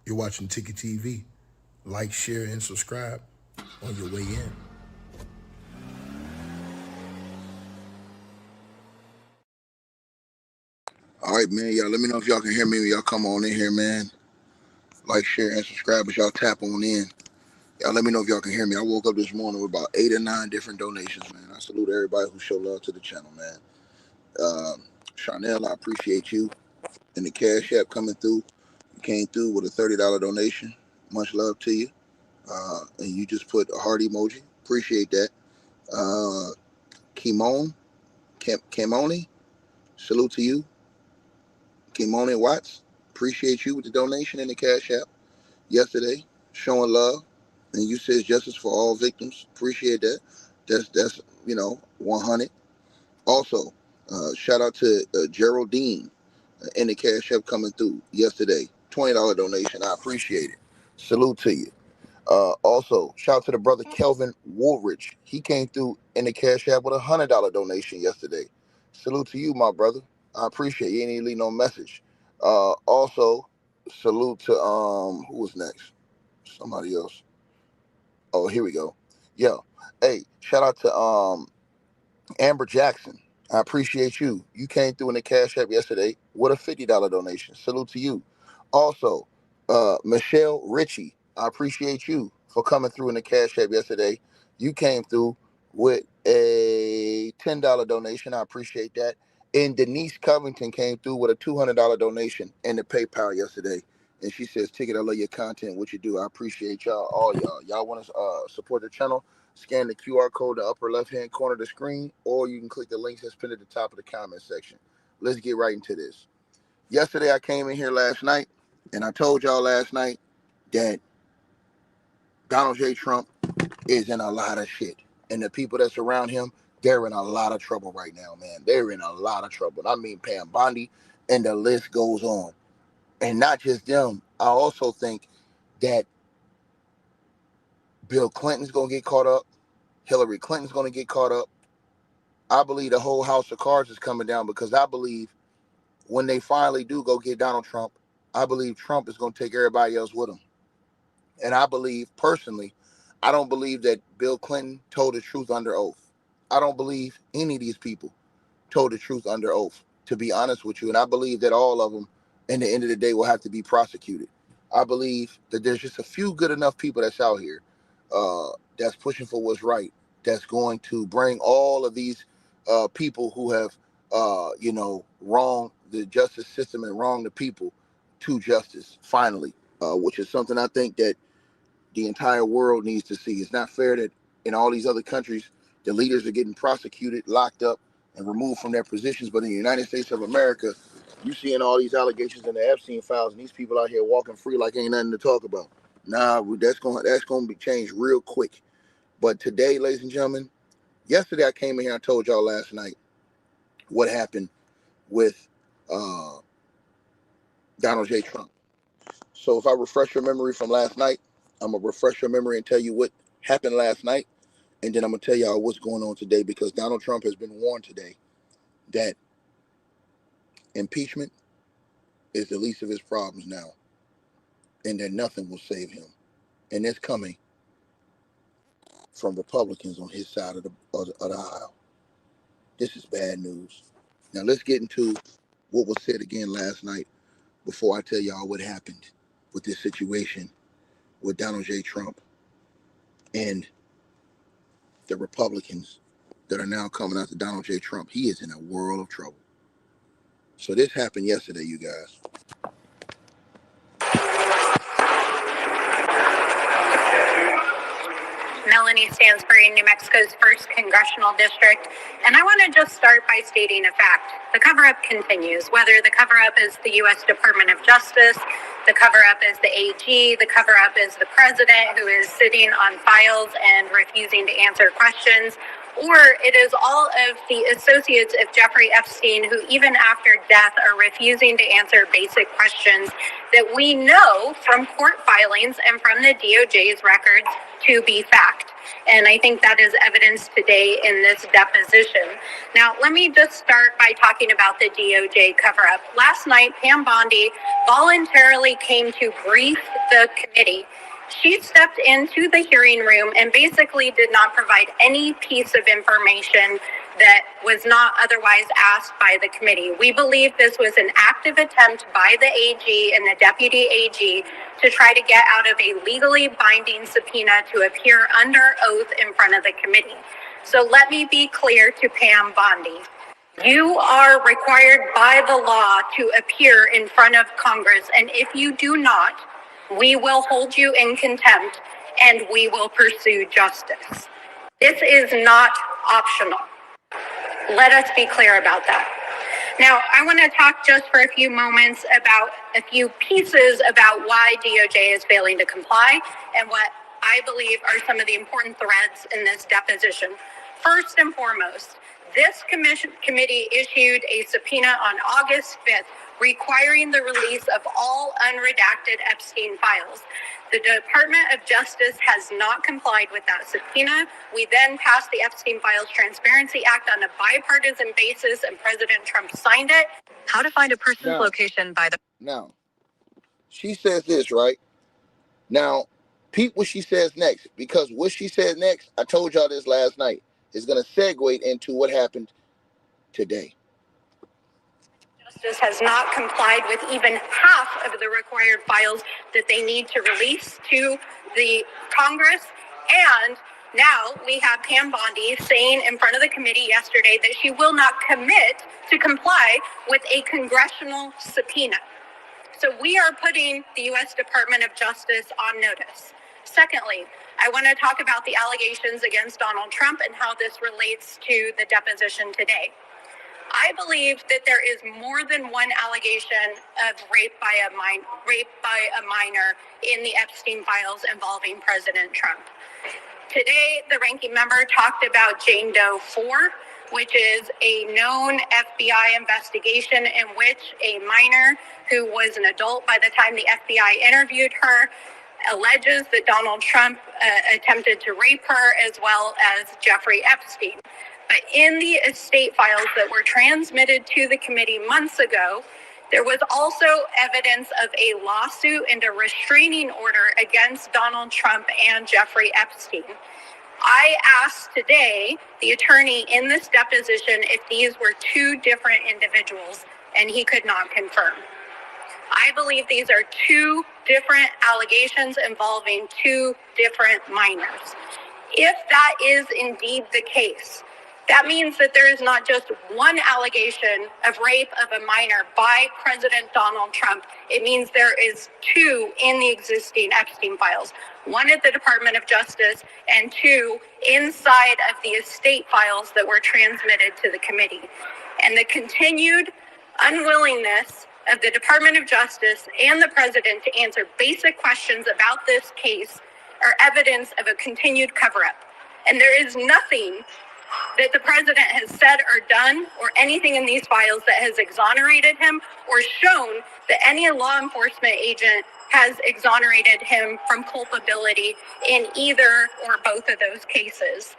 You're watching Ticket TV. Like, share, and subscribe on your way in. All right, man. Y'all let me know if y'all can hear me when y'all come on in here, man. Like, share, and subscribe as y'all tap on in. Y'all let me know if y'all can hear me. I woke up this morning with about 8 or 9 different donations, man. I salute everybody who show love to the channel, man. Charnel, I appreciate you. And the Cash App coming through. You came through with a $30 donation. Much love to you. And you just put a heart emoji. Appreciate that. Kimon, Kimoni, salute to you. Kimoni Watts, appreciate you with the donation and the Cash App yesterday, showing love. And you said justice for all victims. Appreciate that. That's 100. Also, shout out to Geraldine and the Cash App coming through yesterday. $20 donation. I appreciate it. Salute to you. Also, shout out to the brother Kelvin Woolridge. He came through in the Cash App with a $100 donation yesterday. Salute to you, my brother. I appreciate you. You ain't even leave no message. Also, salute to who was next? Somebody else. Oh, here we go. Yeah. Hey, shout out to Amber Jackson. I appreciate you. You came through in the Cash App yesterday with a $50 donation. Salute to you. Also, Michelle Ritchie. I appreciate you for coming through in the Cash App yesterday. You came through with a $10 donation. I appreciate that. And Denise Covington came through with a $200 donation in the PayPal yesterday. And she says, Ticket, I love your content, what you do. I appreciate y'all, all y'all. Y'all want to support the channel? Scan the QR code in the upper left-hand corner of the screen, or you can click the links that's pinned at the top of the comment section. Let's get right into this. Yesterday, I came in here last night, and I told y'all last night that Donald J. Trump is in a lot of shit. And the people that surround him, they're in a lot of trouble right now, man. They're in a lot of trouble. I mean, Pam Bondi, and the list goes on. And not just them. I also think that Bill Clinton's going to get caught up. Hillary Clinton's going to get caught up. I believe the whole house of cards is coming down, because I believe when they finally do go get Donald Trump, I believe Trump is going to take everybody else with him. And I believe, personally, I don't believe that Bill Clinton told the truth under oath. I don't believe any of these people told the truth under oath, to be honest with you. And I believe that all of them, in the end of the day, will have to be prosecuted. I believe that there's just a few good enough people that's out here that's pushing for what's right, that's going to bring all of these people who have, wronged the justice system and wronged the people to justice, finally, which is something I think that the entire world needs to see. It's not fair that in all these other countries, the leaders are getting prosecuted, locked up, and removed from their positions. But in the United States of America, you seeing all these allegations in the Epstein files, and these people out here walking free like ain't nothing to talk about. Nah, that's going to be changed real quick. But today, ladies and gentlemen, yesterday I came in here and told y'all last night what happened with Donald J. Trump. So if I refresh your memory from last night, I'm going to refresh your memory and tell you what happened last night. And then I'm going to tell y'all what's going on today, because Donald Trump has been warned today that impeachment is the least of his problems now, and that nothing will save him. And it's coming from Republicans on his side of the aisle. This is bad news. Now let's get into what was said again last night before I tell y'all what happened with this situation with Donald J. Trump and the Republicans that are now coming after Donald J. Trump. He is in a world of trouble. So this happened yesterday, you guys. Melanie Stansbury, New Mexico's 1st Congressional District. And I want to just start by stating a fact. The cover-up continues, whether the cover-up is the U.S. Department of Justice, the cover-up is the AG, the cover-up is the president who is sitting on files and refusing to answer questions, or it is all of the associates of Jeffrey Epstein who, even after death, are refusing to answer basic questions that we know from court filings and from the DOJ's records to be fact. And I think that is evidenced today in this deposition. Now, let me just start by talking about the DOJ cover-up. Last night, Pam Bondi voluntarily came to brief the committee. She stepped into the hearing room and basically did not provide any piece of information that was not otherwise asked by the committee. We believe this was an active attempt by the AG and the deputy AG to try to get out of a legally binding subpoena to appear under oath in front of the committee. So let me be clear to Pam Bondi. You are required by the law to appear in front of Congress, and if you do not, we will hold you in contempt and we will pursue justice. This is not optional. Let us be clear about that. Now, I want to talk just for a few moments about a few pieces about why DOJ is failing to comply and what I believe are some of the important threads in this deposition. First and foremost, this committee issued a subpoena on August 5th requiring the release of all unredacted Epstein files. The Department of Justice has not complied with that subpoena. We then passed the Epstein Files Transparency Act on a bipartisan basis, and President Trump signed it. How to find a person's location by the... Now, she says this, right? Now, peep what she says next, because what she says next, I told y'all this last night, is going to segue into what happened today. Justice has not complied with even half of the required files that they need to release to the Congress. And now we have Pam Bondi saying in front of the committee yesterday that she will not commit to comply with a congressional subpoena. So we are putting the U.S. Department of Justice on notice. Secondly, I want to talk about the allegations against Donald Trump and how this relates to the deposition today. I believe that there is more than one allegation of rape by a minor in the Epstein files involving President Trump. Today, the ranking member talked about Jane Doe 4, which is a known FBI investigation in which a minor who was an adult by the time the FBI interviewed her alleges that Donald Trump attempted to rape her, as well as Jeffrey Epstein. But in the estate files that were transmitted to the committee months ago, there was also evidence of a lawsuit and a restraining order against Donald Trump and Jeffrey Epstein. I asked today the attorney in this deposition if these were two different individuals, and he could not confirm. I believe these are two different allegations involving two different minors. If that is indeed the case, that means that there is not just one allegation of rape of a minor by President Donald Trump. It means there is two in the existing Epstein files, one at the Department of Justice and two inside of the estate files that were transmitted to the committee. And the continued unwillingness of the Department of Justice and the president to answer basic questions about this case are evidence of a continued cover-up. And there is nothing that the president has said or done or anything in these files that has exonerated him or shown that any law enforcement agent has exonerated him from culpability in either or both of those cases.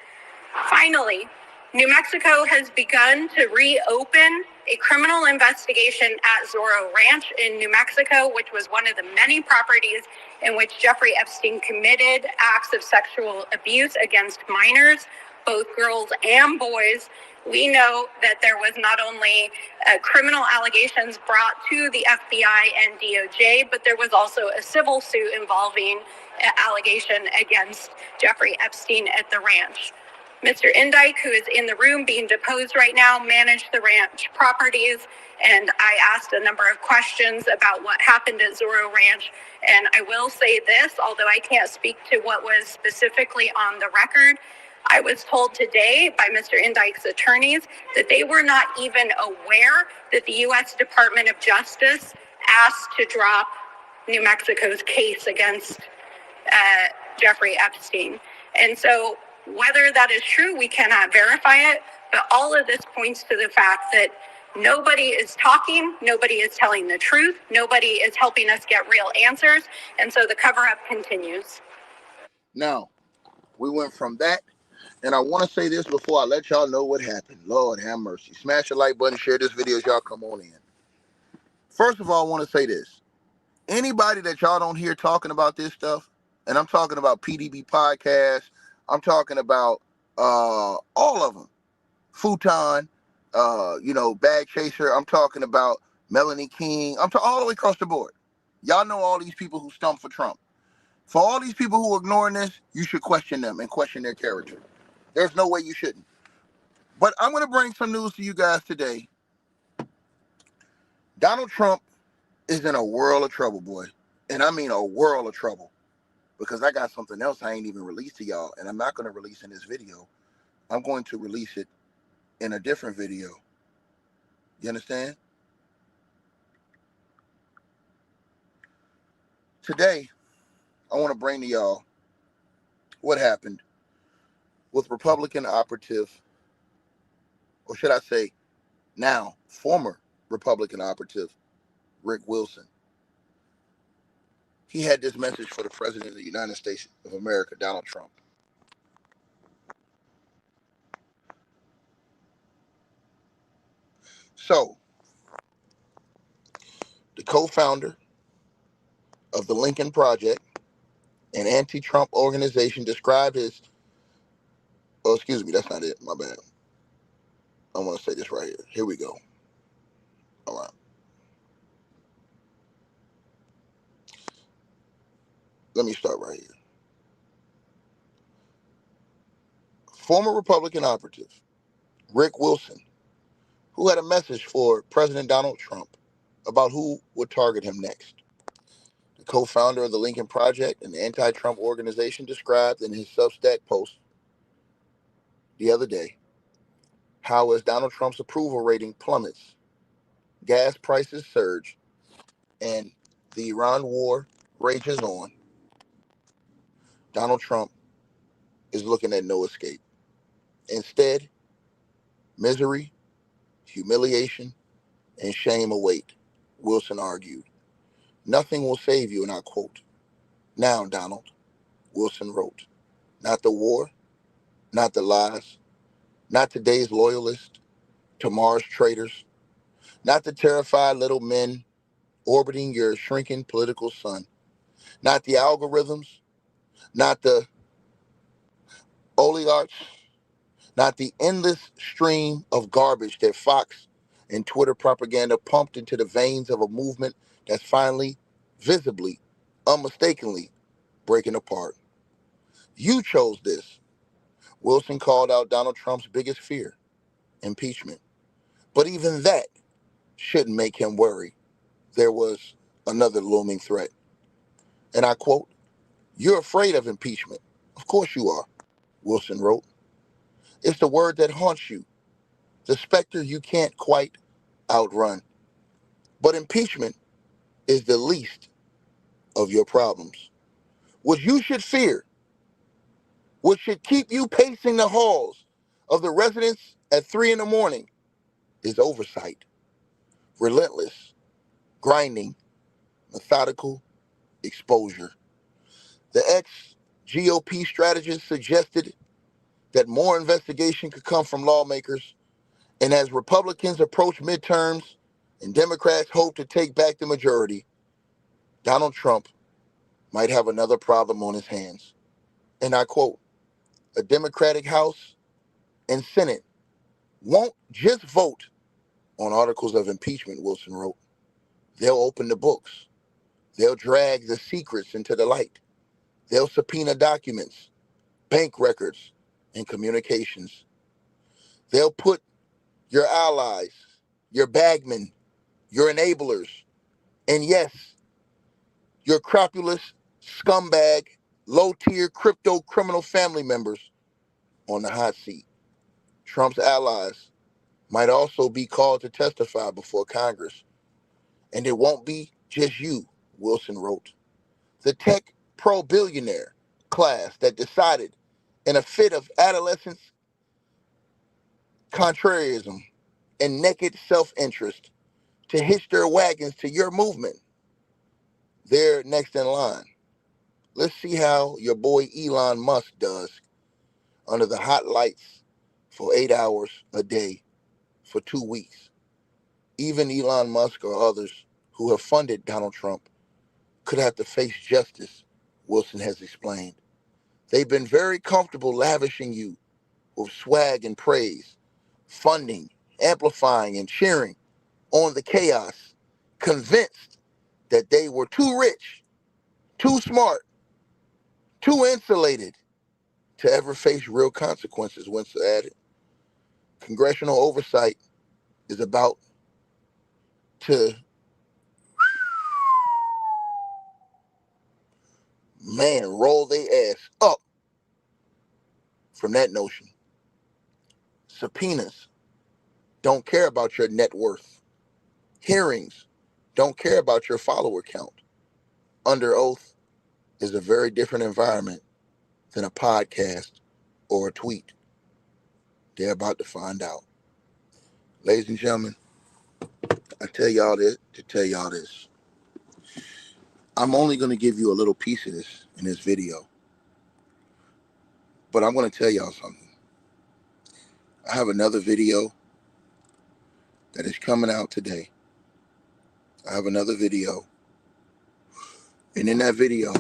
Finally, New Mexico has begun to reopen a criminal investigation at Zorro Ranch in New Mexico, which was one of the many properties in which Jeffrey Epstein committed acts of sexual abuse against minors, both girls and boys. We know that there was not only criminal allegations brought to the FBI and DOJ, but there was also a civil suit involving an allegation against Jeffrey Epstein at the ranch. Mr. Indike, who is in the room being deposed right now, managed the ranch properties, and I asked a number of questions about what happened at Zorro Ranch. And I will say this, although I can't speak to what was specifically on the record, I was told today by Mr. Indike's attorneys that they were not even aware that the U.S. Department of Justice asked to drop New Mexico's case against Jeffrey Epstein. And so Whether that is true, we cannot verify it, but all of this points to the fact that nobody is talking, nobody is telling the truth, nobody is helping us get real answers, and so the cover-up continues. Now, we went from that, and I want to say this before I let y'all know what happened. Lord have mercy. Smash the like button, share this video as y'all come on in. First of all, I want to say this. Anybody that y'all don't hear talking about this stuff, and I'm talking about PDB Podcast, I'm talking about all of them. Futon, Bag Chaser, I'm talking about Melanie King, I'm talking all the way across the board. Y'all know all these people who stumped for Trump. For all these people who are ignoring this, you should question them and question their character. There's no way you shouldn't. But I'm going to bring some news to you guys today. Donald Trump is in a world of trouble, boy. And I mean a world of trouble. Because I got something else I ain't even released to y'all. And I'm not going to release in this video. I'm going to release it in a different video. You understand? Today, I want to bring to y'all what happened with Republican operative, or should I say now former Republican operative, Rick Wilson. He had this message for the President of the United States of America, Donald Trump. So, the co-founder of the Lincoln Project, an anti-Trump organization, described his, oh, excuse me, that's not it, my bad. I want to say this right here. Here we go. All right. Let me start right here. Former Republican operative, Rick Wilson, who had a message for President Donald Trump about who would target him next. The co-founder of the Lincoln Project, an anti-Trump organization, described in his Substack post the other day how as Donald Trump's approval rating plummets, gas prices surge, and the Iran war rages on, Donald Trump is looking at no escape. Instead, misery, humiliation, and shame await, Wilson argued. Nothing will save you, and I quote, "Now, Donald," Wilson wrote, "not the war, not the lies, not today's loyalists, tomorrow's traitors, not the terrified little men orbiting your shrinking political sun, not the algorithms, not the oligarchs, not the endless stream of garbage that Fox and Twitter propaganda pumped into the veins of a movement that's finally, visibly, unmistakably breaking apart. You chose this." Wilson called out Donald Trump's biggest fear, impeachment. But even that shouldn't make him worry. There was another looming threat. And I quote, "You're afraid of impeachment. Of course you are," Wilson wrote. "It's the word that haunts you, the specter you can't quite outrun. But impeachment is the least of your problems. What you should fear, what should keep you pacing the halls of the residence at 3 in the morning, is oversight. Relentless, grinding, methodical exposure." The ex-GOP strategist suggested that more investigation could come from lawmakers, and as Republicans approach midterms and Democrats hope to take back the majority, Donald Trump might have another problem on his hands. And I quote, "A Democratic House and Senate won't just vote on articles of impeachment," Wilson wrote. "They'll open the books. They'll drag the secrets into the light. They'll subpoena documents, bank records, and communications. They'll put your allies, your bagmen, your enablers, and yes, your crapulous, scumbag, low-tier crypto criminal family members on the hot seat. Trump's allies might also be called to testify before Congress. And it won't be just you," Wilson wrote. "The tech pro-billionaire class that decided in a fit of adolescence, contrarianism, and naked self-interest to hitch their wagons to your movement. They're next in line. Let's see how your boy Elon Musk does under the hot lights for 8 hours a day for 2 weeks. Even Elon Musk or others who have funded Donald Trump could have to face justice, Wilson has explained. They've been very comfortable lavishing you with swag and praise, funding, amplifying, and cheering on the chaos, convinced that they were too rich, too smart, too insulated to ever face real consequences, Winston added. Congressional oversight is about to, roll their ass up from that notion. Subpoenas don't care about your net worth. Hearings don't care about your follower count. Under oath is a very different environment than a podcast or a tweet. They're about to find out. Ladies and gentlemen, I tell y'all this to tell y'all this. I'm only going to give you a little piece of this in this video, but I'm going to tell y'all something. I have another video that is coming out today. I have another video, and in that video,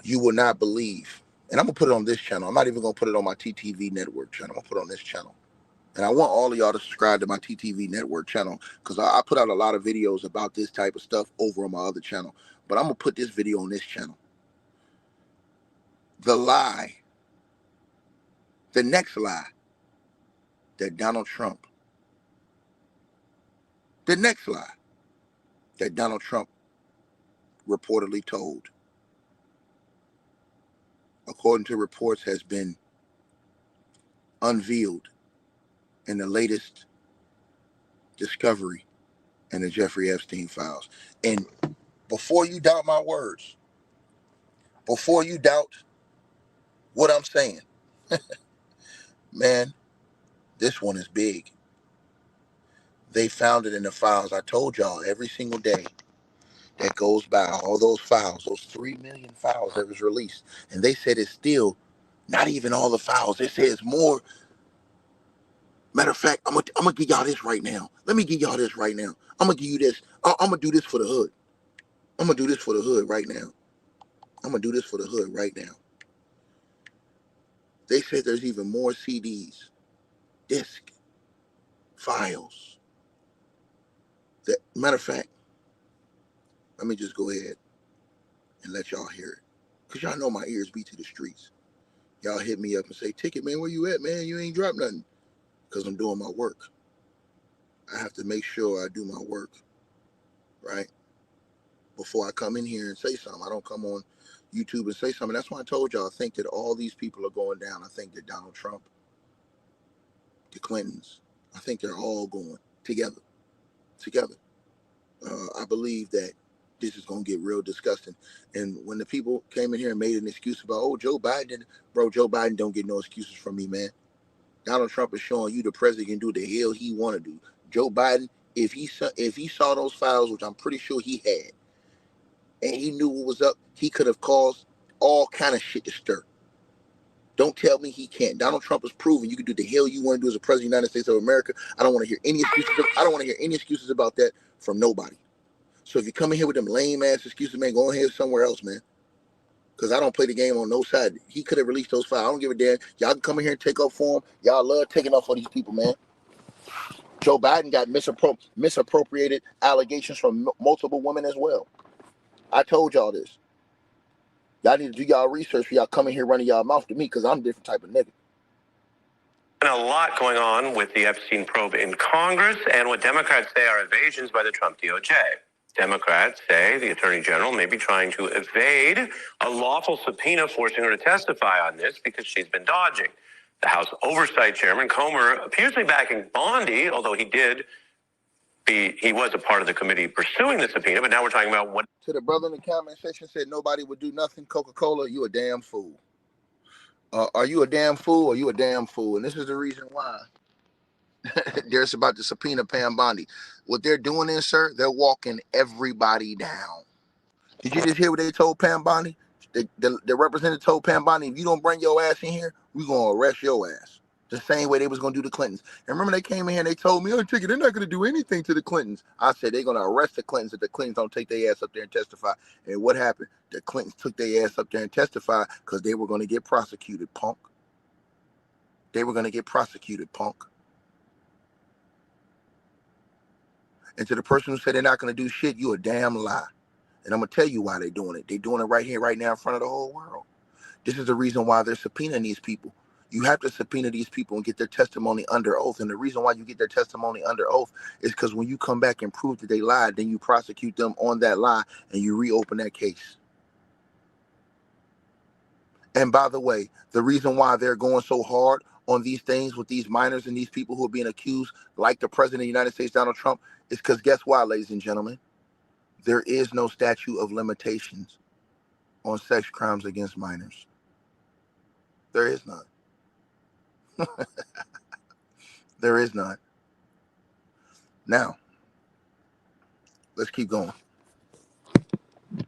you will not believe, and I'm going to put it on this channel. I'm not even going to put it on my TTV network channel. I'm going to put it on this channel. And I want all of y'all to subscribe to my TTV network channel because I put out a lot of videos about this type of stuff over on my other channel. But I'm going to put this video on this channel. The lie, the next lie that Donald Trump, the next lie that Donald Trump reportedly told, according to reports, has been unveiled in the latest discovery in the Jeffrey Epstein files. And before you doubt my words, before you doubt what I'm saying, man, this one is big. They found it in the files. I told y'all every single day that goes by, all those files, those 3 million files that was released. And they said it's still not even all the files. They say it's more. Matter of fact, I'm gonna give y'all this right now. Let me give y'all this right now. I'm gonna give you this. I'm gonna do this for the hood. I'm gonna do this for the hood right now. I'm gonna do this for the hood right now. They said there's even more CDs, disc, files. That matter of fact, let me just go ahead and let y'all hear it. Cause y'all know my ears be to the streets. Y'all hit me up and say, Ticket, man, where you at, man? You ain't dropped nothing. Cause I'm doing my work. I have to make sure I do my work, right? Before I come in here and say something. I don't come on YouTube and say something. That's why I told y'all I think that all these people are going down. I think that Donald Trump, the Clintons, I think they're all going together. I believe that this is going to get real disgusting. And when the people came in here and made an excuse about, oh, Joe Biden, Joe Biden don't get no excuses from me, man. Donald Trump is showing you the president can do the hell he want to do. Joe Biden, if he saw those files, which I'm pretty sure he had, and he knew what was up, he could have caused all kind of shit to stir. Don't tell me he can't. Donald Trump has proven you can do the hell you want to do as a president of the United States of America. I don't want to hear any excuses. I don't want to hear any excuses about that from nobody. So if you come in here with them lame ass excuses, man, go ahead somewhere else, man. Because I don't play the game on no side. He could have released those files. I don't give a damn. Y'all can come in here and take up for him. Y'all love taking up for these people, man. Joe Biden got misappropriated allegations from multiple women as well. I told y'all this. Y'all need to do y'all research for y'all coming here running y'all mouth to me because I'm a different type of nigga. And a lot going on with the Epstein probe in Congress and what Democrats say are evasions by the Trump DOJ. Democrats say the Attorney General may be trying to evade a lawful subpoena forcing her to testify on this because she's been dodging. The House Oversight Chairman Comer appears to be backing Bondi, although he was a part of the committee pursuing the subpoena, but now we're talking about what. To the brother in the comment section said nobody would do nothing, Coca-Cola, you a damn fool. Are you a damn fool or you a damn fool? And this is the reason why they're about to subpoena Pam Bondi. What they're doing is, sir, they're walking everybody down. Did you just hear what they told Pam Bondi? The representative told Pam Bondi, if you don't bring your ass in here, we're going to arrest your ass. The same way they was going to do the Clintons. And remember they came in here and they told me, oh, Ticket, they're not going to do anything to the Clintons. I said they're going to arrest the Clintons if the Clintons don't take their ass up there and testify. And what happened? The Clintons took their ass up there and testified because they were going to get prosecuted, punk. They were going to get prosecuted, punk. And to the person who said they're not going to do shit, you a damn lie. And I'm going to tell you why they're doing it. They're doing it right here, right now in front of the whole world. This is the reason why they're subpoenaing these people. You have to subpoena these people and get their testimony under oath. And the reason why you get their testimony under oath is because when you come back and prove that they lied, then you prosecute them on that lie and you reopen that case. And by the way, the reason why they're going so hard on these things with these minors and these people who are being accused, like the President of the United States, Donald Trump, is because guess why, ladies and gentlemen? There is no statute of limitations on sex crimes against minors. There is none. There is none. Now, let's keep going. It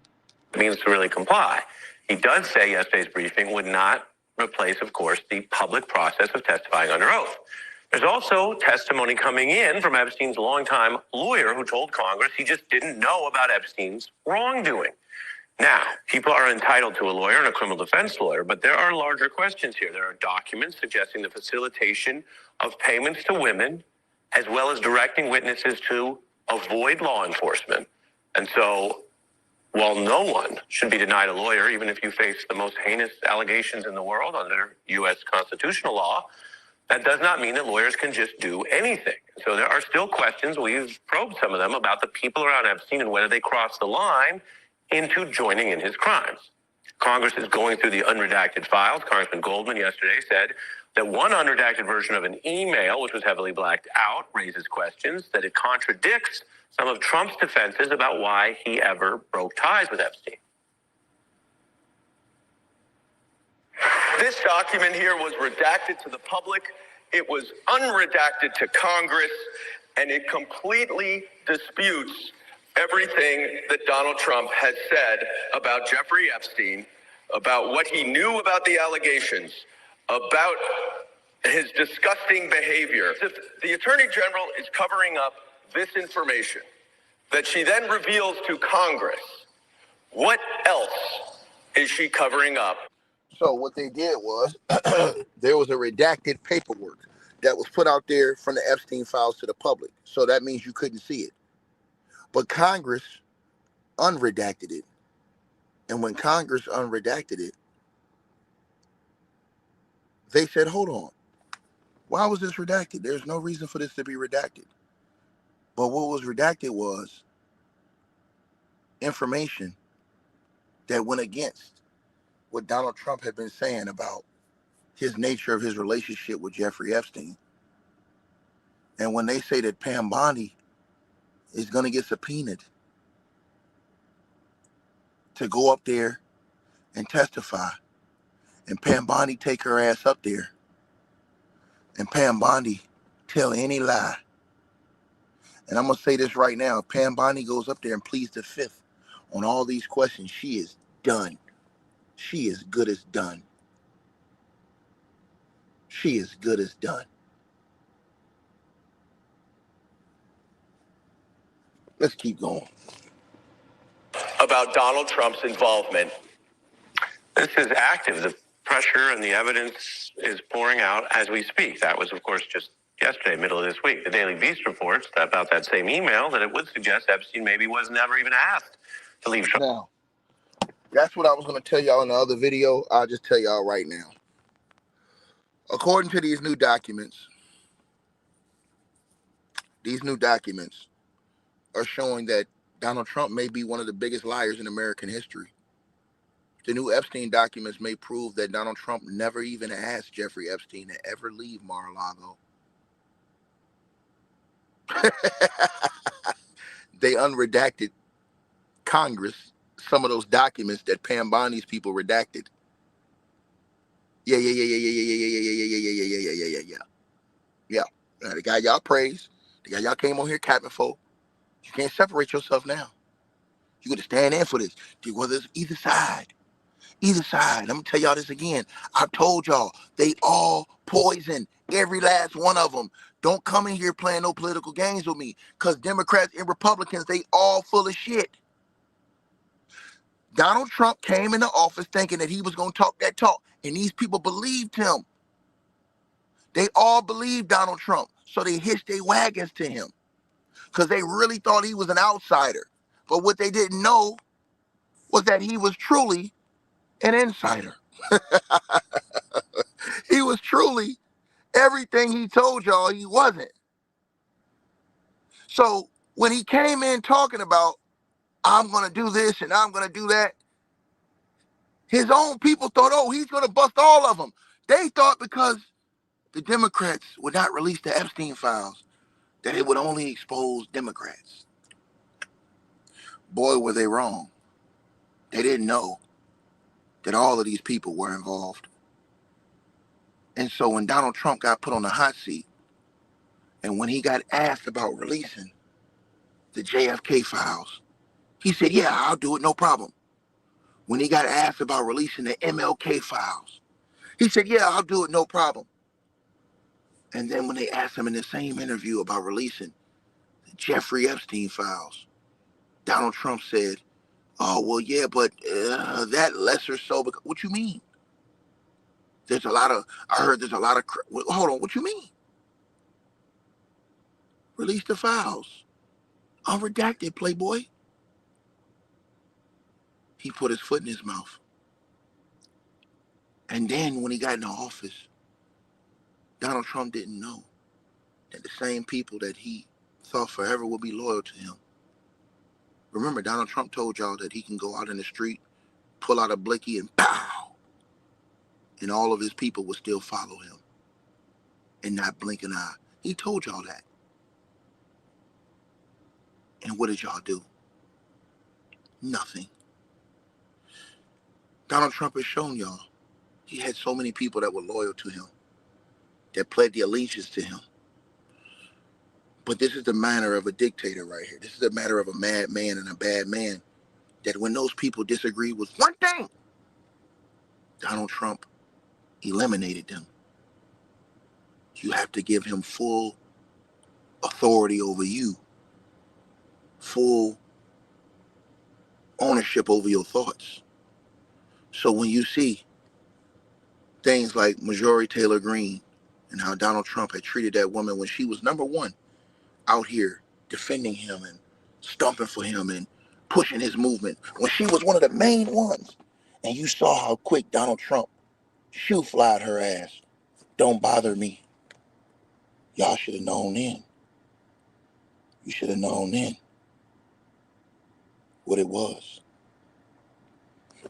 means to really comply. He does say yesterday's briefing would not replace, of course, the public process of testifying under oath. There's also testimony coming in from Epstein's longtime lawyer who told Congress he just didn't know about Epstein's wrongdoing. Now, people are entitled to a lawyer and a criminal defense lawyer, but there are larger questions here. There are documents suggesting the facilitation of payments to women, as well as directing witnesses to avoid law enforcement. And so, while no one should be denied a lawyer, even if you face the most heinous allegations in the world under U.S. constitutional law, that does not mean that lawyers can just do anything. So there are still questions, we've probed some of them, about the people around Epstein and whether they crossed the line into joining in his crimes. Congress is going through the unredacted files. Congressman Goldman yesterday said that one unredacted version of an email, which was heavily blacked out, raises questions, that it contradicts some of Trump's defenses about why he ever broke ties with Epstein. This document here was redacted to the public. It was unredacted to Congress, and it completely disputes everything that Donald Trump has said about Jeffrey Epstein, about what he knew about the allegations, about his disgusting behavior. If the Attorney General is covering up this information that she then reveals to Congress, what else is she covering up? So what they did was there was a redacted paperwork that was put out there from the Epstein files to the public. So that means you couldn't see it. But Congress unredacted it. And when Congress unredacted it, they said, hold on. Why was this redacted? There's no reason for this to be redacted. But what was redacted was information that went against what Donald Trump had been saying about his nature of his relationship with Jeffrey Epstein. And when they say that Pam Bondi is going to get subpoenaed to go up there and testify, and Pam Bondi take her ass up there, and Pam Bondi tell any lie. And I'm going to say this right now. If Pam Bondi goes up there and pleads the fifth on all these questions, she is done. She is good as done. She is good as done. Let's keep going. About Donald Trump's involvement. This is active. The pressure and the evidence is pouring out as we speak. That was, of course, just yesterday, middle of this week. The Daily Beast reports about that same email that it would suggest Epstein maybe was never even asked to leave Trump. Now, that's what I was going to tell y'all in the other video. I'll just tell y'all right now. According to these new documents are showing that Donald Trump may be one of the biggest liars in American history. The new Epstein documents may prove that Donald Trump never even asked Jeffrey Epstein to ever leave Mar-a-Lago. They unredacted Congress some of those documents that Pam Bondi's people redacted. Yeah, yeah, yeah, yeah, yeah, yeah, yeah, yeah, yeah, yeah, yeah, yeah, yeah, yeah, yeah, yeah. The guy y'all praised, the guy y'all came on here capping for. You can't separate yourself now. You got to stand in for this. Whether it's either side. Either side. I'm gonna tell y'all this again. I told y'all they all poison. Every last one of them. Don't come in here playing no political games with me. Cause Democrats and Republicans, they all full of shit. Donald Trump came into office thinking that he was gonna talk that talk. And these people believed him. They all believed Donald Trump. So they hitched their wagons to him. Because they really thought he was an outsider. But what they didn't know was that he was truly an insider. He was truly everything he told y'all he wasn't. So when he came in talking about, I'm going to do this and I'm going to do that, his own people thought, oh, he's going to bust all of them. They thought because the Democrats would not release the Epstein files, that it would only expose Democrats. Boy, were they wrong. They didn't know that all of these people were involved. And so when Donald Trump got put on the hot seat, and when he got asked about releasing the JFK files, he said, yeah, I'll do it, no problem. When he got asked about releasing the MLK files, he said, yeah, I'll do it, no problem. And then when they asked him in the same interview about releasing the Jeffrey Epstein files, Donald Trump said, oh, well, yeah, but that lesser so, because, what you mean? There's a lot of, I heard there's a lot of, hold on, what you mean? Release the files. Unredacted, Playboy. He put his foot in his mouth. And then when he got into office, Donald Trump didn't know that the same people that he thought forever would be loyal to him. Remember, Donald Trump told y'all that he can go out in the street, pull out a blicky, and pow! And all of his people would still follow him and not blink an eye. He told y'all that. And what did y'all do? Nothing. Donald Trump has shown y'all he had so many people that were loyal to him, that pledged the allegiance to him. But this is the manner of a dictator right here. This is the matter of a madman and a bad man, that when those people disagreed with one thing, Donald Trump eliminated them. You have to give him full authority over you, full ownership over your thoughts. So when you see things like Marjorie Taylor Greene and how Donald Trump had treated that woman when she was number one out here defending him and stumping for him and pushing his movement, when she was one of the main ones, and you saw how quick Donald Trump shoe flied her ass, don't bother me. Y'all should have known then. You should have known then what it was.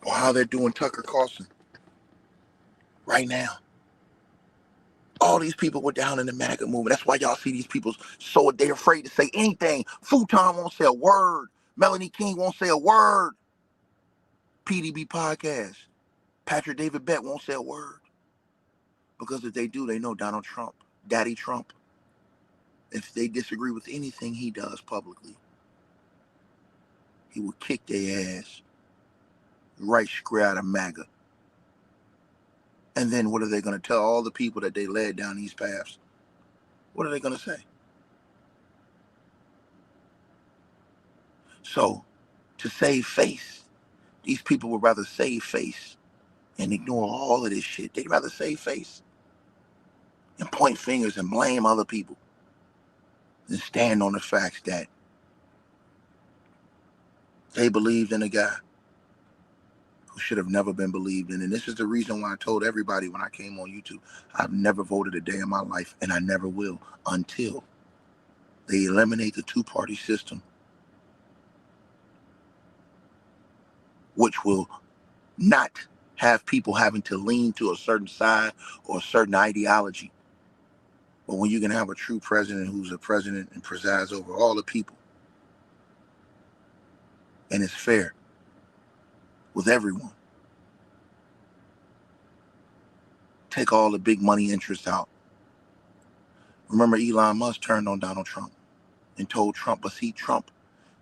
Or how they're doing Tucker Carlson right now. All these people were down in the MAGA movement. That's why y'all see these people so they're afraid to say anything. Futon won't say a word. Melanie King won't say a word. PDB Podcast. Patrick David Bett won't say a word. Because if they do, they know Donald Trump, Daddy Trump. If they disagree with anything he does publicly, he will kick their ass right square out of MAGA. And then what are they going to tell all the people that they led down these paths? What are they going to say? So, to save face, these people would rather save face and ignore all of this shit. They'd rather save face and point fingers and blame other people than stand on the facts that they believed in a guy who should have never been believed in. And this is the reason why I told everybody when I came on YouTube, I've never voted a day in my life, and I never will until they eliminate the two-party system, which will not have people having to lean to a certain side or a certain ideology. But when you can have a true president who's a president and presides over all the people and is fair with everyone, Take all the big money interests out. Remember, Elon Musk turned on Donald Trump and told Trump, but see, Trump,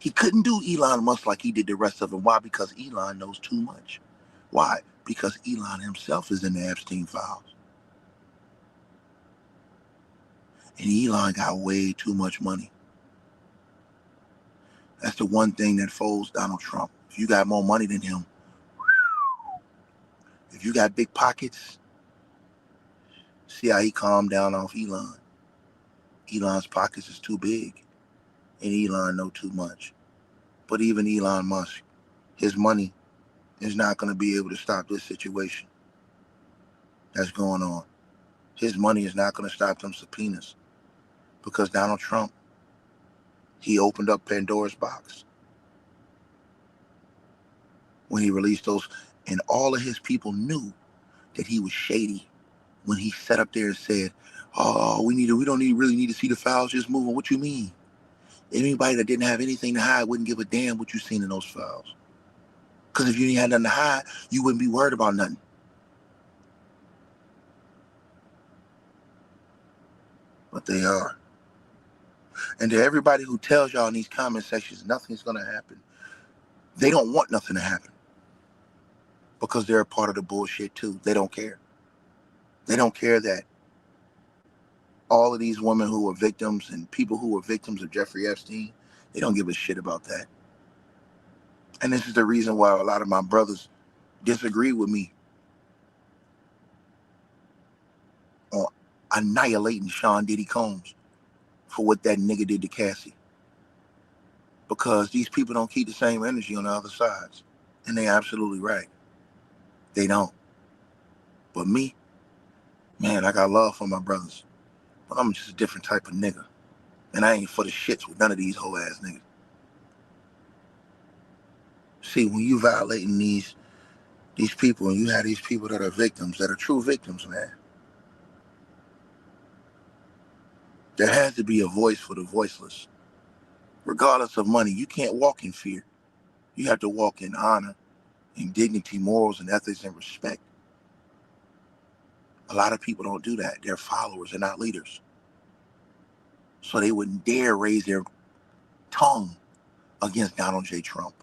he couldn't do Elon Musk like he did the rest of them. Why? Because Elon knows too much. Why? Because Elon himself is in the Epstein files. And Elon got way too much money. That's the one thing that folds Donald Trump. If you got more money than him, if you got big pockets, see how he calmed down off Elon. Elon's pockets is too big, and Elon know too much. But even Elon Musk, his money is not going to be able to stop this situation that's going on. His money is not going to stop them subpoenas because Donald Trump, he opened up Pandora's box when he released those, and all of his people knew that he was shady when he sat up there and said, "Oh, we don't really need to see the files just moving." What you mean? Anybody that didn't have anything to hide wouldn't give a damn what you seen in those files. Because if you didn't have nothing to hide, you wouldn't be worried about nothing. But they are. And to everybody who tells y'all in these comment sections nothing's going to happen, they don't want nothing to happen because they're a part of the bullshit too. They don't care. They don't care that all of these women who were victims and people who were victims of Jeffrey Epstein, they don't give a shit about that. And this is the reason why a lot of my brothers disagree with me on annihilating Sean Diddy Combs for what that nigga did to Cassie. Because these people don't keep the same energy on the other sides. And they're absolutely right. They don't. But me, man, I got love for my brothers. But I'm just a different type of nigga. And I ain't for the shits with none of these whole ass niggas. See, when you violating these people and you have these people that are victims, that are true victims, man, there has to be a voice for the voiceless. Regardless of money, you can't walk in fear. You have to walk in honor, in dignity, morals, and ethics, and respect. A lot of people don't do that. They're followers, they're not leaders. So they wouldn't dare raise their tongue against Donald J. Trump.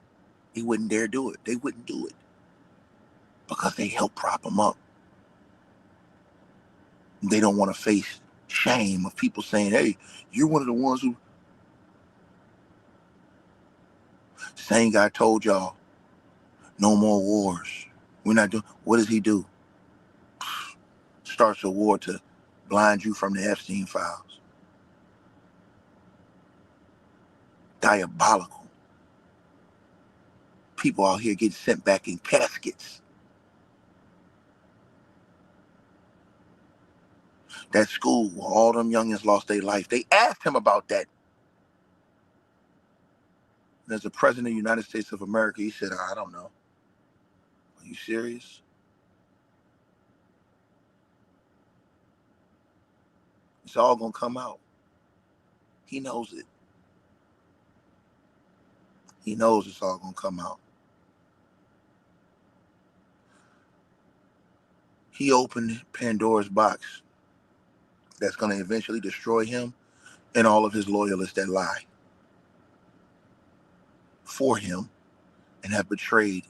They wouldn't dare do it. They wouldn't do it because they help prop him up. They don't want to face shame of people saying, "Hey, you're one of the ones who..." Same guy told y'all, no more wars. We're not doing... What does he do? Starts a war to blind you from the Epstein files. Diabolical. People out here getting sent back in caskets. That school where all them youngins lost their life, they asked him about that. And as the president of the United States of America, he said, "I don't know." Are you serious? It's all going to come out. He knows it. He knows it's all going to come out. He opened Pandora's box that's going to eventually destroy him and all of his loyalists that lie for him and have betrayed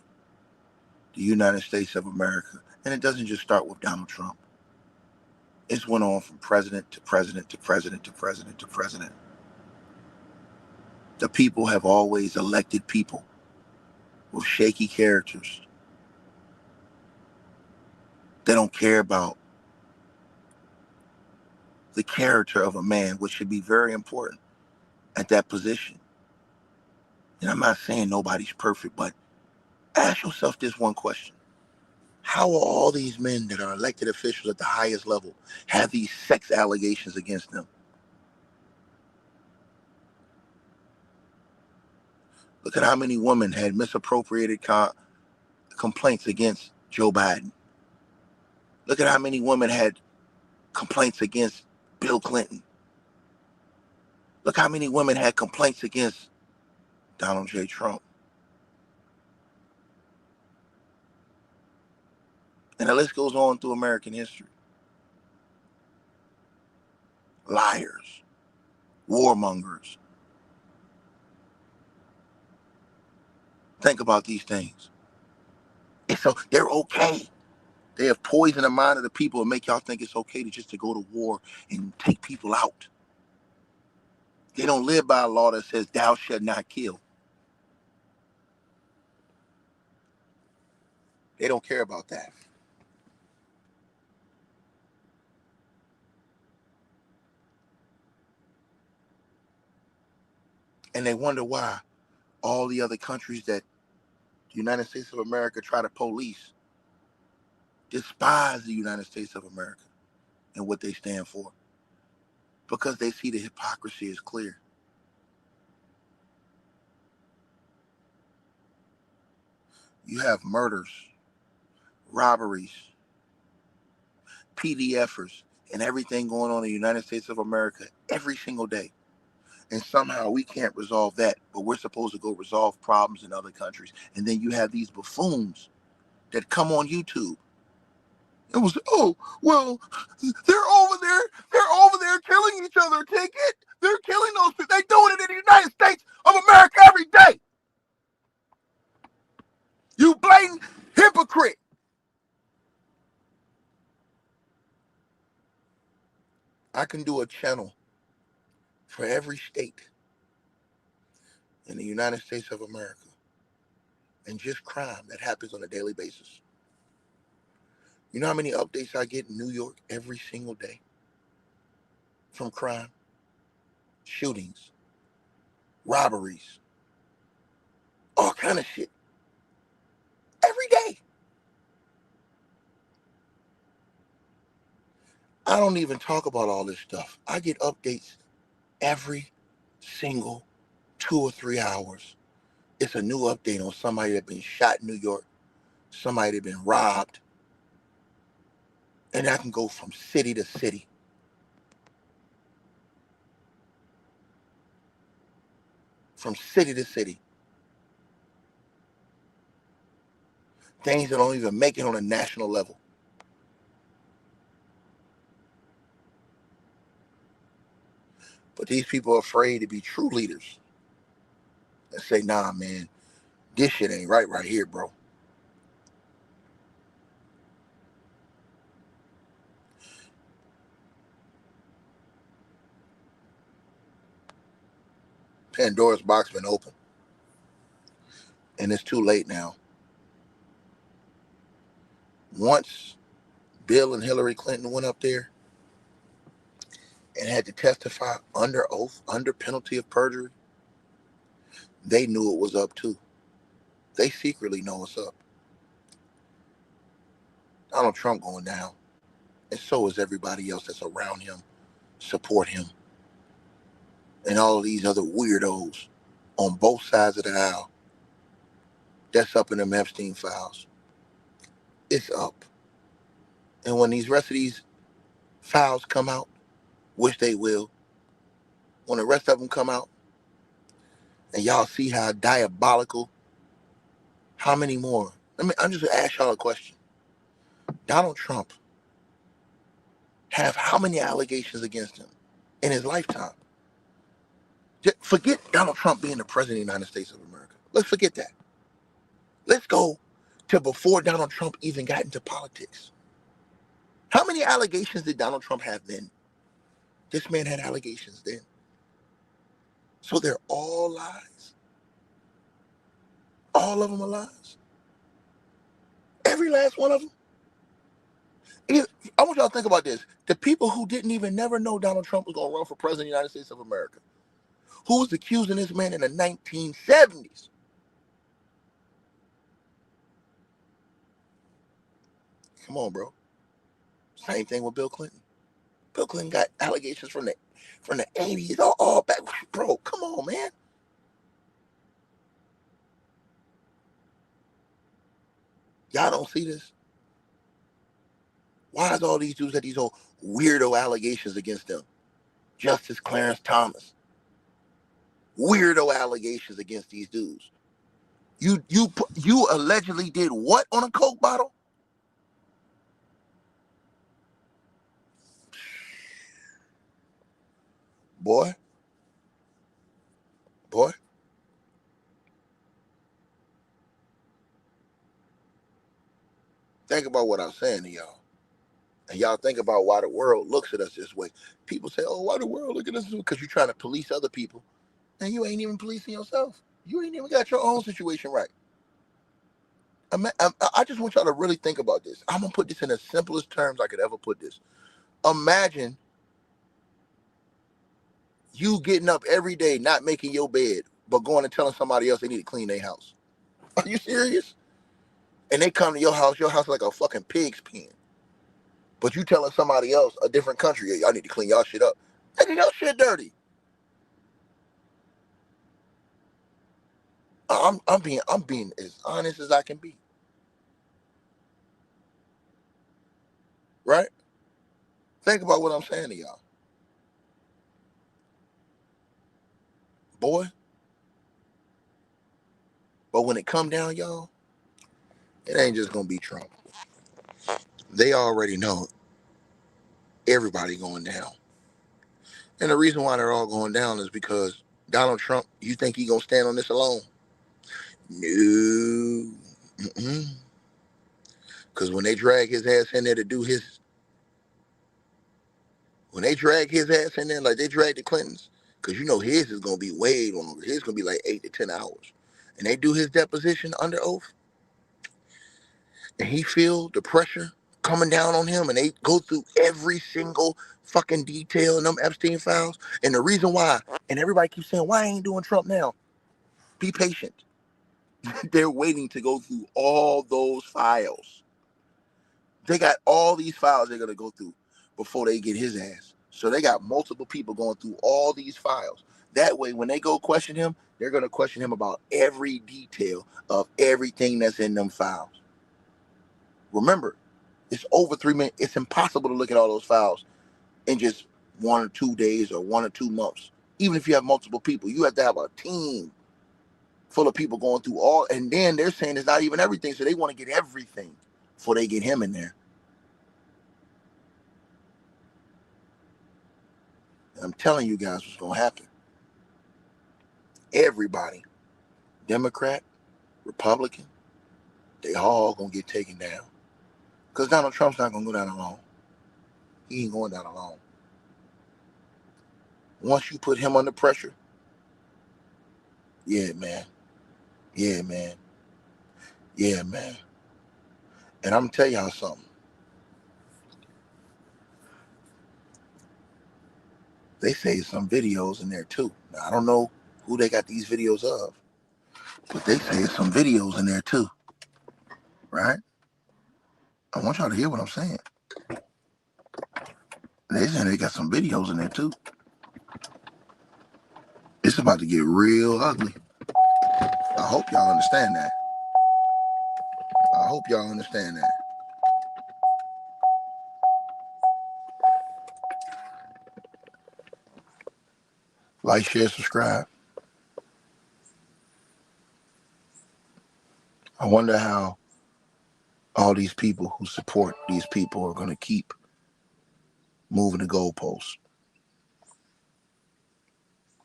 the United States of America. And it doesn't just start with Donald Trump. It's went on from president to president to president to president to president. The people have always elected people with shaky characters. They don't care about the character of a man, which should be very important at that position. And I'm not saying nobody's perfect, but ask yourself this one question. How are all these men that are elected officials at the highest level have these sex allegations against them? Look at how many women had misappropriated complaints against Joe Biden. Look at how many women had complaints against Bill Clinton. Look how many women had complaints against Donald J. Trump. And the list goes on through American history. liars, warmongers. Think about these things. And so they're okay. They have poisoned the mind of the people and make y'all think it's okay to just to go to war and take people out. They don't live by a law that says thou shalt not kill. They don't care about that. And they wonder why all the other countries that the United States of America try to police despise the United States of America and what they stand for. Because they see the hypocrisy is clear. You have murders, robberies, PDFers, and everything going on in the United States of America every single day. And somehow we can't resolve that, but we're supposed to go resolve problems in other countries. And then you have these buffoons that come on YouTube. It was, oh, well, they're over there killing each other. Take it. They're killing those people. They're doing it in the United States of America every day. You blatant hypocrite. I can do a channel for every state in the United States of America and just crime that happens on a daily basis. You know how many updates I get in New York every single day from crime, shootings, robberies, all kind of shit every day. I don't even talk about all this stuff. I get updates every single 2 or 3 hours. It's a new update on somebody that's been shot in New York, somebody that's been robbed, and I can go from city to city. From city to city. Things that don't even make it on a national level. But these people are afraid to be true leaders and say, nah, man, this shit ain't right here, bro. Pandora's box been open. And it's too late now. Once Bill and Hillary Clinton went up there and had to testify under oath, under penalty of perjury, they knew it was up too. They secretly know it's up. Donald Trump going down. And so is everybody else that's around him, support him. And all of these other weirdos on both sides of the aisle. That's up in them Epstein files. It's up. And when these rest of these files come out, which they will, when the rest of them come out, and y'all see how diabolical, how many more? I'm just gonna ask y'all a question. Donald Trump have how many allegations against him in his lifetime? Just forget Donald Trump being the president of the United States of America. Let's forget that. Let's go to before Donald Trump even got into politics. How many allegations did Donald Trump have then? This man had allegations then. So they're all lies. All of them are lies. Every last one of them. I want y'all to think about this. The people who didn't even never know Donald Trump was going to run for president of the United States of America, who was accusing this man in the 1970s. Come on, bro. Same thing with Bill Clinton. Bill Clinton got allegations from the 80s, all back. Bro, come on, man. Y'all don't see this? Why is all these dudes got these old weirdo allegations against them? Justice Clarence Thomas. Weirdo allegations against these dudes. You allegedly did what on a Coke bottle? Boy. Think about what I'm saying to y'all. And y'all think about why the world looks at us this way. People say, oh, why the world look at us this way? Because you're trying to police other people. And you ain't even policing yourself. You ain't even got your own situation right. I just want y'all to really think about this. I'm going to put this in the simplest terms I could ever put this. Imagine you getting up every day, not making your bed, but going and telling somebody else they need to clean their house. Are you serious? And they come to your house is like a fucking pig's pen. But you telling somebody else, a different country, hey, y'all need to clean y'all shit up. Nigga, your shit dirty. I'm being as honest as I can be. Right? Think about what I'm saying to y'all. Boy. But when it come down, y'all, it ain't just gonna be Trump. They already know everybody going down. And the reason why they're all going down is because Donald Trump, you think he gonna stand on this alone? No. Because when they drag his ass in there to do his, when they drag his ass in there like they drag the Clintons, because you know his is gonna be way longer. His is gonna be like 8 to 10 hours. And they do his deposition under oath, and he feel the pressure coming down on him, and they go through every single fucking detail in them Epstein files. And the reason why, and everybody keeps saying, why ain't doing Trump now? Be patient. They're waiting to go through all those files. They got all these files they're gonna go through before they get his ass. So they got multiple people going through all these files. That way, when they go question him, they're gonna question him about every detail of everything that's in them files. Remember, it's over 3 minutes. It's impossible to look at all those files in just 1 or 2 days or 1 or 2 months. Even if you have multiple people, you have to have a team full of people going through all. And then they're saying it's not even everything, so they want to get everything before they get him in there. And I'm telling you guys what's going to happen. Everybody, Democrat, Republican, they all going to get taken down. Because Donald Trump's not going to go down alone. He ain't going down alone. Once you put him under pressure, yeah, man. Yeah, man. Yeah, man. And I'm going to tell y'all something. They say some videos in there too. Now, I don't know who they got these videos of, but they say some videos in there too, right? I want y'all to hear what I'm saying. They say they got some videos in there too. It's about to get real ugly. I hope y'all understand that. I hope y'all understand that. Like, share, subscribe. I wonder how all these people who support these people are going to keep moving the goalposts,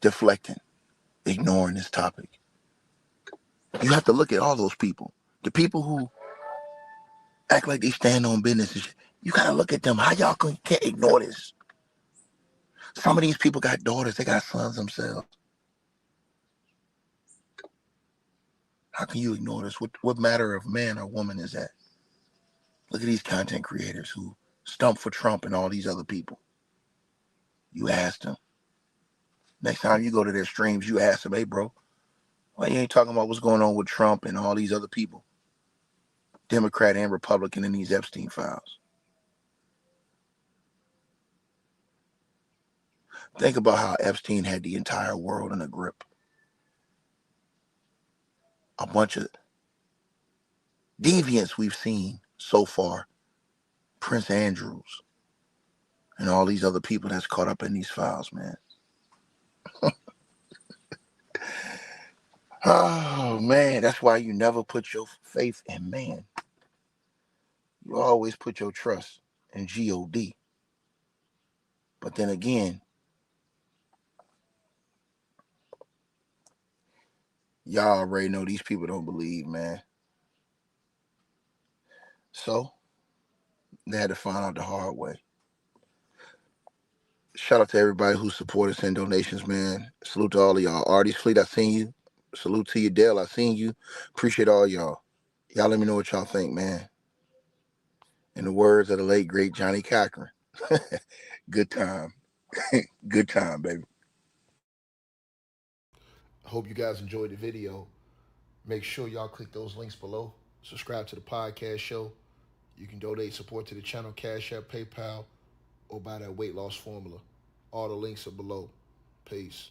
deflecting, ignoring this topic. You have to look at all those people. The people who act like they stand on business. You got to look at them. How y'all can't ignore this? Some of these people got daughters. They got sons themselves. How can you ignore this? What matter of man or woman is that? Look at these content creators who stump for Trump and all these other people. You ask them. Next time you go to their streams, you ask them, hey, bro, why you ain't talking about what's going on with Trump and all these other people? Democrat and Republican in these Epstein files. Think about how Epstein had the entire world in a grip. A bunch of deviants we've seen so far. Prince Andrews and all these other people that's caught up in these files, man. Oh, man, that's why you never put your faith in man. You always put your trust in God. But then again, Y'all already know these people don't believe, man. So they had to find out the hard way. Shout out to everybody who supported, send donations, man. Salute to all of y'all. Artist Fleet, I seen you. Salute to you, Dale. I seen you. Appreciate all y'all. Y'all let me know what y'all think, man. In the words of the late, great Johnny Cochran, good time. Good time, baby. Hope you guys enjoyed the video. Make sure y'all click those links below. Subscribe to the podcast show. You can donate support to the channel, Cash App, PayPal, or buy that weight loss formula. All the links are below. Peace.